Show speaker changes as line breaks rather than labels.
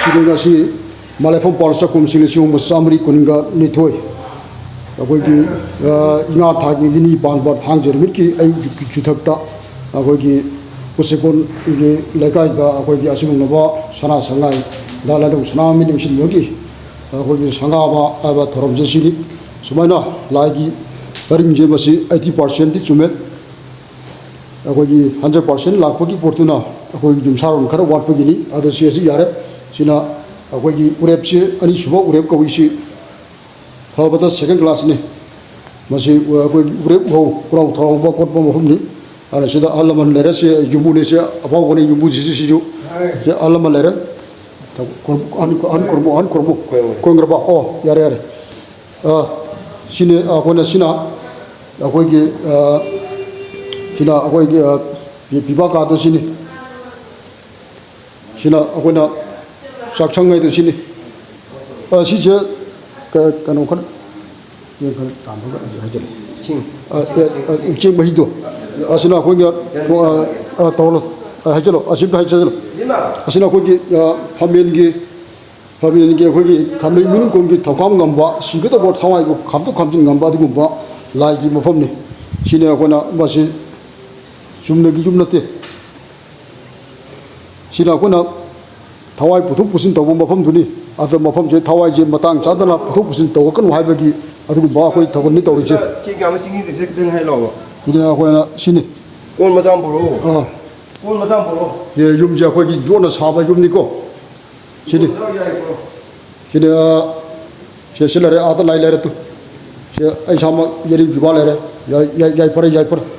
시리가시 말레폰 벌써 곰싱이 뭐 사무리 군가 니토이 거기 이나 타기 니 반바 탕저리 미키 아이 주탁다 거기 고세곤 이게 레가이다 거기 아시는 거 사나 상가이 달라도 사나미 능신 여기 거기 상가바 아바 더럼제시리 수마나 라기 다른제 것이 80% 주면 거기 100% 락보기 포르투나 거기 좀 사람 가라 왔보기니 아저씨에서 야래 지나 거기 우랩시 아니 수보 우랩 거기시 더버더 세컨드 클래스니 마시 거기 우랩 고 그러고 더버 것보 홈니 아저씨다 알라만 내려시 유무네시 아바고니 유무지시주 알라만 내려 안 korbo kongraba o yare sine akona sina akoigi sina akoigi bibaka do sine sina akona saksangai do sine sije kanu kan ye kan tamba haje ching mahido asina akoigi tawlo 하절로 아십도 하절로 아시나 거기 파면기 거기 감리 미는 공기 더감 감바 시기도 뭐 상황이고 감도 감진 감바도 뭐 라이기 뭐 법니 신이하거나 맛이 줌내기 줌났대 신하거나 타와이 부속 부신 더고 뭐 법들이 아들 뭐 법제 타와이 제 마땅 자들나 부속 부신 더고 끈 화백이 아들 뭐 거기 더고니 더리지
지금 신이 되게 해로
이제 하거나 신이
온 마장 보러 온 마장 보러
예 юм자 거기 존나 사바 юм니고 신이 신이 제실레 아들 라이레 또 제 아이샤마 예리 비발레 야야 야이퍼